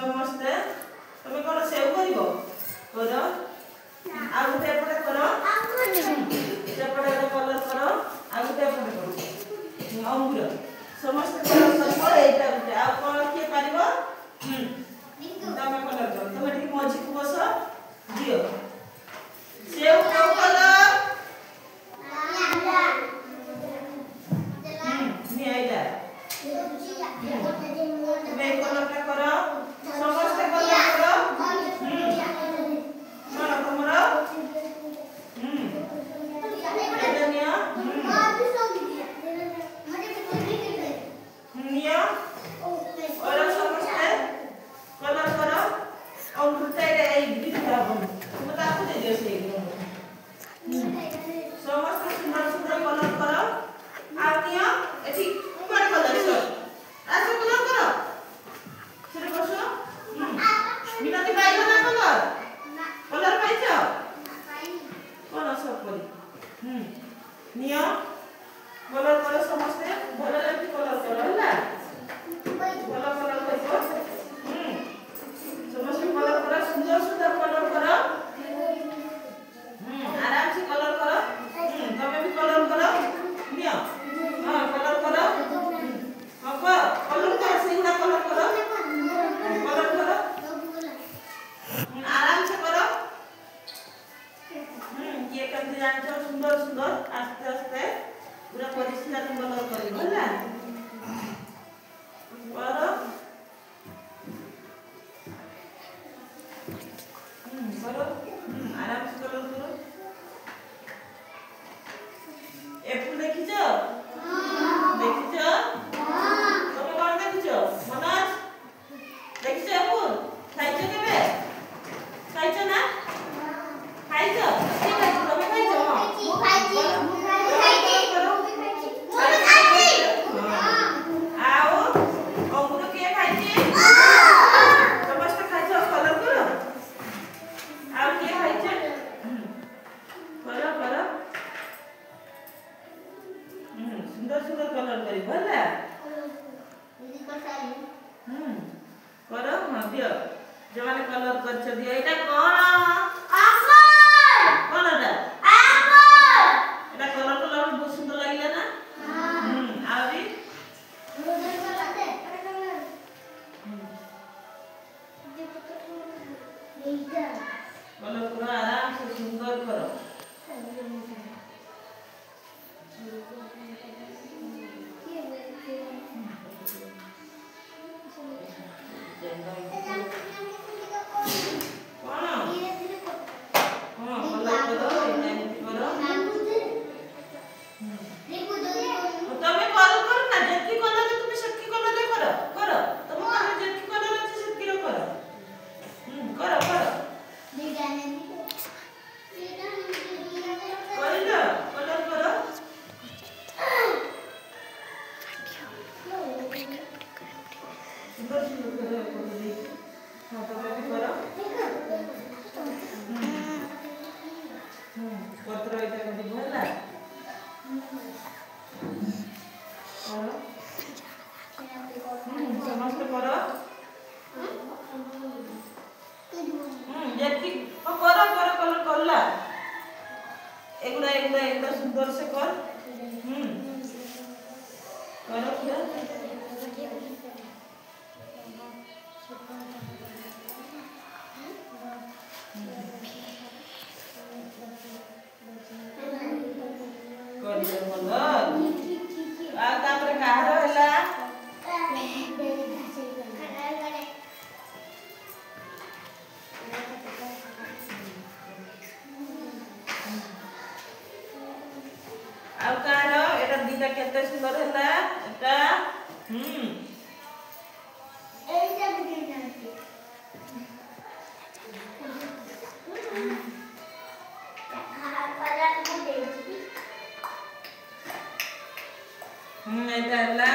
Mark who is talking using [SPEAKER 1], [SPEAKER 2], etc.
[SPEAKER 1] समस्ते तुम कौन सेव कर आउटे एपटे कर सेपटे कलर कर आउटे एपटे कर अंगूर समस्त कलर कर एटा गुटे आ कौन किए पारिबो तमे कलर कर तमे ठीक मझी को बस दियो सेव को कलर नि आइला तुमे कलर का करो समस्त कलर करो कौन तुमरा एटा निया निया और समस्त कलर करो अंगूर टाइरे ए बिटा बन तुम ताको दे दियो से समस्त सुंदर सुंदर कलर करो आ निया एठी ऊपर कलर सर आसे कलर करो सेरे बसो मिनती पाइलो ना कलर कलर पाइছো कोन सब करी निया कलर करो समस्त भलो लागि कलर करो होला भलो कलर करो समस्त कलर करो सुंदर सुंदर कलर करो आराम से कलर करो तमे भी कलर करो निया हां कलर करो कलर करो सिंगला कलर करो आराम से करो ये करते जानो सुंदर सुंदर आस्ते आस्ते पूरा परिष्कार कलर करी होला करो करो आराम से कलर करो ए फूल देखिছো देखिছো তুমি কোন দেখিছো মনোজ দেখিছো ফুল খাইছো কেবে খাইছো না খাইছো কে খাইছো তুমি খাইছো মু খাইছি आओ अंगूर के खाइए समस्त खाइছো कलर करो आओ के खाइছো करो करो सुंदर सुंदर कलर करी भला करो हां दियो जे माने कलर करछ दियो एटा कोन आफर कोन एटा आफर एटा कलर कलर बहुत सुंदर लागिला ना आबी कलर करो आराम से सुंदर करो एगुड़ा सुंदर से कर करो पूरा करियो बोलो आ तापर काहर होला आउ कारो एटा दीटा केते सुंदर होला एटा एटा भी जानती एटा होला